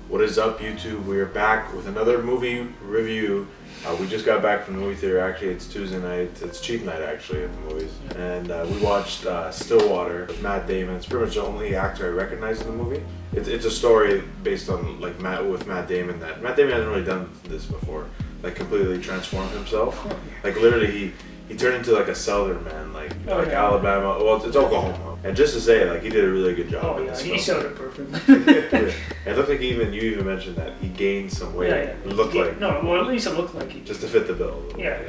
What is up, YouTube? We are back with another movie review. We just got back from the movie theater. Actually, it's Tuesday night. It's cheap night, actually, at the movies. And we watched Stillwater with Matt Damon. It's pretty much the only actor I recognize in the movie. It's a story based on like Matt Damon. That Matt Damon hasn't really done this before. Like completely transformed himself. Like literally, he turned into like a Southern man, like Alabama. Well, it's Oklahoma. And just to say, like he did a really good job. Oh yeah, he showed it perfectly. Yeah. It looked like you even mentioned that he gained some weight. Yeah. It looked like well, at least it looked like he just to fit the bill. Yeah.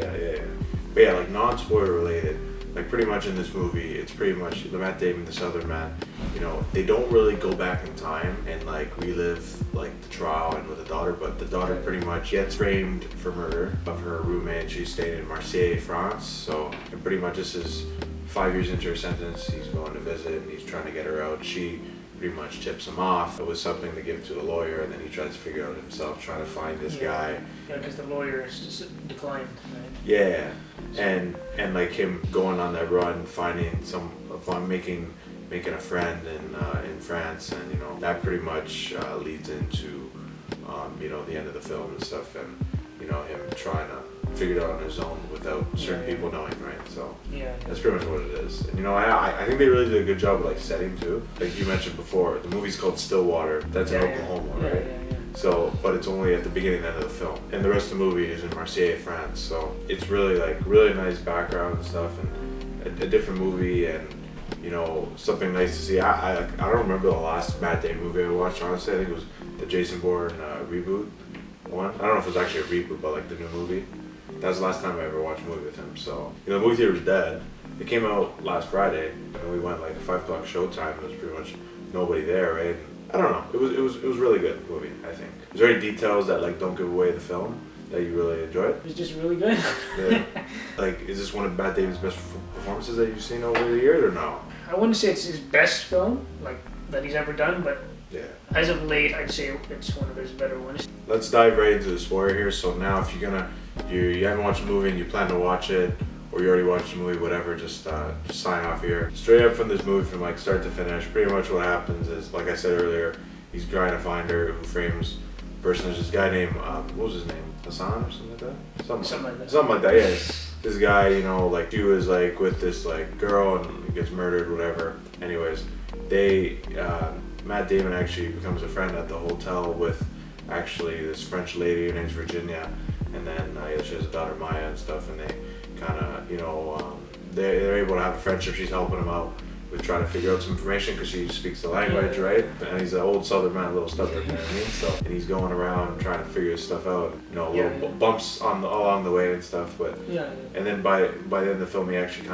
But yeah, like non-spoiler related. Like pretty much in this movie, it's pretty much the Matt Damon, the Southern man. You know, they don't really go back in time and like relive like the trial and with the daughter, but the daughter pretty much gets framed for murder of her roommate. She's staying in Marseille, France. So and pretty much this is 5 years into her sentence. He's going to visit and he's trying to get her out. She pretty much tips him off. It was something to give to the lawyer, and then he tries to figure out himself, trying to find this guy. Yeah, because the lawyer is just declined. Right? Yeah, and like him going on that run, making a friend in France, and you know that pretty much leads into you know the end of the film and stuff, and you know him trying to figure it out on his own without certain people knowing, right? So that's pretty much what it is. And you know, I think they really did a good job with like setting too. Like you mentioned before, the movie's called Stillwater. That's in Oklahoma, right? So, but it's only at the beginning and end of the film, and the rest of the movie is in Marseille, France. So it's really really nice background and stuff, and a different movie, and you know something nice to see. I don't remember the last Matt Damon movie I watched. Honestly, I think it was the Jason Bourne reboot one. I don't know if it was actually a reboot, but like the new movie. That was the last time I ever watched a movie with him. So, you know, the movie theater was dead. It came out last Friday, and we went like a 5 o'clock showtime. There was pretty much nobody there, right? I don't know. It was really good movie, I think. Is there any details that like don't give away the film that you really enjoyed? It was just really good. Yeah. Like, is this one of Matt Damon's best performances that you've seen over the years, or no? I wouldn't say it's his best film like that he's ever done, but as of late, I'd say it's one of his better ones. Let's dive right into the spoiler here. So now, if you haven't watched the movie and you plan to watch it, or you already watched the movie, whatever, just sign off here. Straight up from this movie, from like start to finish, pretty much what happens is, like I said earlier, he's trying to find her who frames the person. There's this guy named, what was his name? Hassan or something like that? Something like that, yeah. This guy, you know, like he was like with this like girl and he gets murdered, whatever. Anyways, Matt Damon actually becomes a friend at the hotel with actually this French lady. Her name's Virginia, and then she has a daughter Maya and stuff, and they kind of, you know, they're able to have a friendship. She's helping him out with trying to figure out some information because she speaks the language, right? And he's an old Southern man, a little stubborn, you know what I mean? So, and he's going around trying to figure his stuff out, you know, little bumps along the way and stuff, but and then by the end of the film, he actually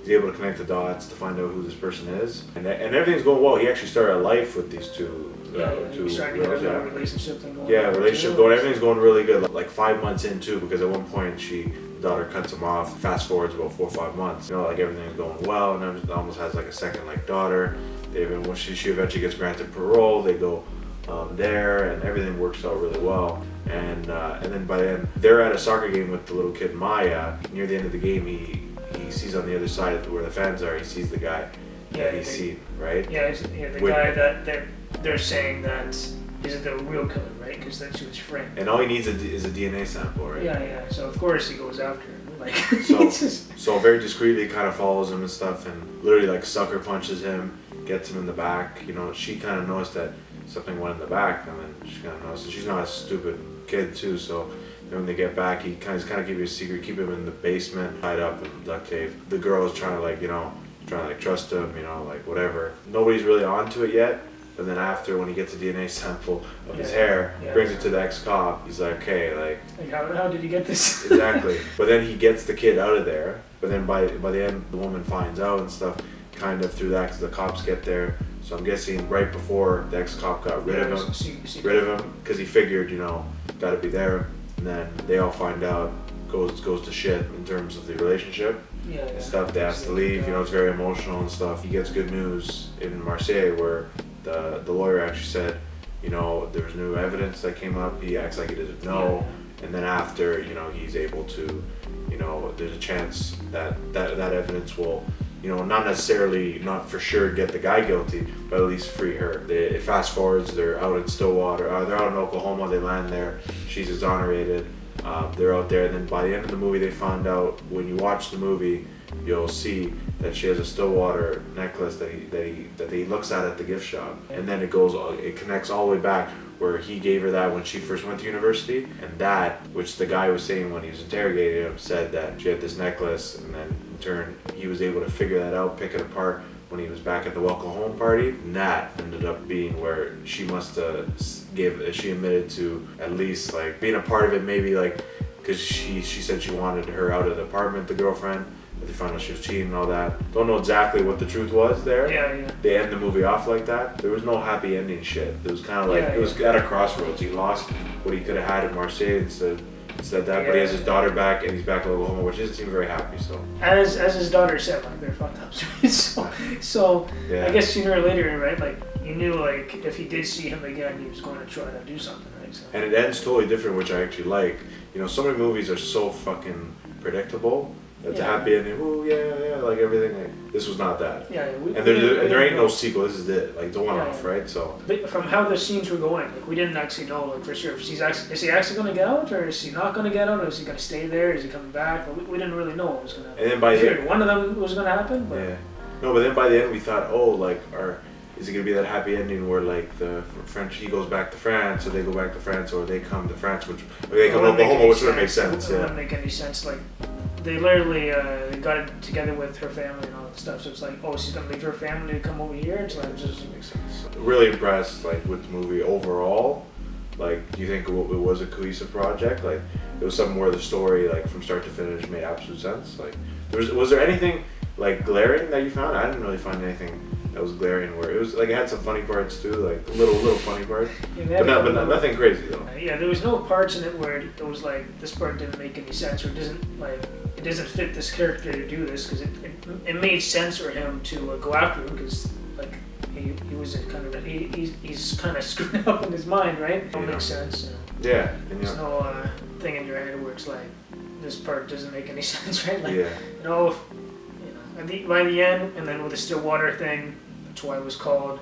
he's able to connect the dots to find out who this person is, and everything's going well. He actually started a life with these two girls, relationship going. Relationship going. Everything's going really good. Like 5 months in too, because at one point the daughter cuts him off. Fast forwards about 4 or 5 months. You know, like everything's going well, and almost has like a second like daughter. When she eventually gets granted parole, they go there, and everything works out really well. And then by then they're at a soccer game with the little kid Maya. Near the end of the game, he sees on the other side where the fans are. He sees the guy that he's seen, right? The guy that they're saying that is the real killer, right? Because that's who his friend. And all he needs is a DNA sample, right? Yeah. So of course he goes after him, like. So very discreetly kind of follows him and stuff, and literally like sucker punches him, gets him in the back. You know, she kind of noticed that something went in the back, and then she kind of noticed. And she's not a stupid kid too, so. When they get back, he kind of keep you a secret, keep him in the basement, tied up in duct tape. The girl is trying to trust him, you know, like whatever. Nobody's really onto it yet, but then after, when he ggets a DNA sample of his hair, brings it to the ex-cop, he's like, okay, like how did he get this? Exactly. But then he gets the kid out of there, but then by the end, the woman finds out and stuff, kind of through that, because the cops get there. So I'm guessing right before the ex-cop got rid of him, because he figured, you know, gotta be there. And then they all find out, goes to shit in terms of the relationship and stuff. They have to leave, you know, it's very emotional and stuff. He gets good news in Marseille where the lawyer actually said, you know, there was new evidence that came up. He acts like he doesn't know. And then after, you know, he's able to, you know, there's a chance that evidence will not necessarily, not for sure get the guy guilty, but at least free her. It fast forwards, they're out in Stillwater, they're out in Oklahoma, they land there, she's exonerated, they're out there, and then by the end of the movie they found out, when you watch the movie, you'll see that she has a Stillwater necklace that he looks at the gift shop, and then it connects all the way back where he gave her that when she first went to university, and that, which the guy was saying when he was interrogating him, said that she had this necklace, and then in turn he was able to figure that out, pick it apart when he was back at the welcome home party, and that ended up being where she must she admitted to at least like being a part of it, maybe like because she said she wanted her out of the apartment, the girlfriend. They found out she was cheating and all that. Don't know exactly what the truth was there. Yeah. They end the movie off like that. There was no happy ending shit. It was kind of like, it was at a crossroads. He lost what he could have had in Marseille instead that, but he has his daughter back and he's back in Oklahoma, which doesn't seem very happy, so. As his daughter said, like, they're fucked up. so yeah. I guess sooner or later, right, like, you knew, like, if he did see him again, he was going to try to do something, right? So. And it ends totally different, which I actually like. So many movies are so fucking predictable. It's a happy ending. Ooh, yeah, like everything. Like, this was not that. Yeah, and there ain't no sequel. This is it. Like the one-off, right? So. But from how the scenes were going, like we didn't actually know, like for sure, if is he actually going to get out, or is he not going to get out, or is he going to stay there? Is he coming back? Like, we didn't really know what was going to happen. And then by the end, one of them was going to happen. But. Yeah. No, but then by the end we thought, is it going to be that happy ending where like the French, he goes back to France, or they go back to France, or they come to France, or they come to Oklahoma, which wouldn't make sense. It wouldn't make any sense. Like. They literally got it together with her family and all that stuff. So it's like, she's gonna leave her family to come over here. It's like, it just doesn't make sense. Really impressed, like with the movie overall. Like, do you think it was a cohesive project? Like, it was something where the story, like from start to finish, made absolute sense. Like, was there anything like glaring that you found? I didn't really find anything that was glaring. Where it was like it had some funny parts too, like little funny parts, but nothing crazy though. Yeah, there was no parts in it where it was like this part didn't make any sense, or it doesn't fit this character to do this, because it made sense for him to go after him, because like he was he's kind of screwed up in his mind, right? It don't make sense. Yeah. There's no thing in your head where it's like this part doesn't make any sense, right? Like, by the end, and then with the Stillwater thing, that's why it was called.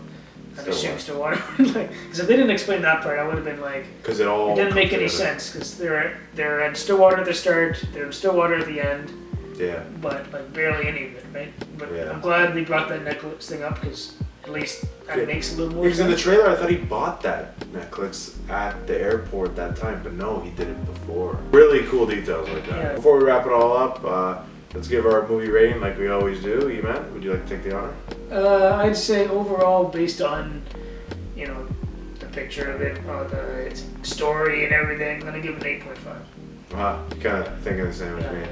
I'd assume Stillwater. Because if they didn't explain that part, I would have been like, because it didn't make any sense. Because they're at Stillwater at the start, they're in Stillwater at the end. Yeah. But like barely any of it, right? But I'm glad they brought that necklace thing up, because at least that makes a little more sense. Because in the trailer, I thought he bought that necklace at the airport that time, but no, he did it before. Really cool details like that. Yeah. Before we wrap it all up, let's give our movie rating like we always do. Eman, would you like to take the honor? I'd say overall, based on, the picture of it, its story and everything, I'm gonna give it an 8.5. Wow, you're kind of thinking the same as me.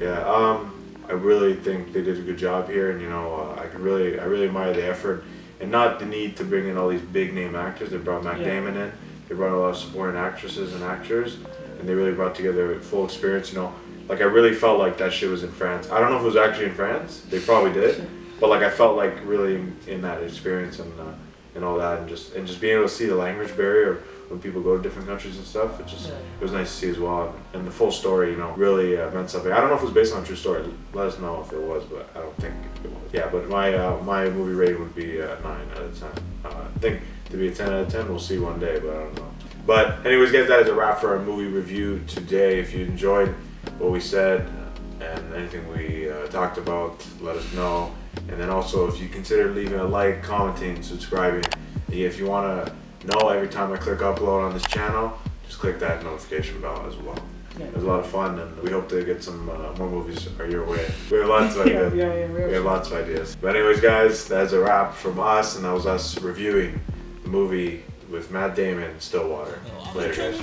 Yeah. I really think they did a good job here, and I really admire the effort, and not the need to bring in all these big name actors. They brought Matt Damon in. They brought a lot of supporting actresses and actors, and they really brought together a full experience. Like I really felt like that shit was in France. I don't know if it was actually in France. They probably did, but like I felt like really in that experience and all that, and just being able to see the language barrier when people go to different countries and stuff. It was nice to see as well, and the full story, really meant something. I don't know if it was based on a true story. Let us know if it was, but I don't think it was. Yeah, but my movie rating would be 9 out of 10. I think to be a 10 out of 10, we'll see one day, but I don't know. But anyways, guys, that is a wrap for our movie review today. If you enjoyed what we said and anything we talked about, let us know. And then also, if you consider leaving a like, commenting, subscribing. If you want to know every time I click upload on this channel, just click that notification bell as well. It was a lot of fun, and we hope to get some more movies your way. We have lots of ideas. We have lots of ideas. But anyways, guys, that's a wrap from us, and that was us reviewing the movie with Matt Damon, Stillwater. Later, guys.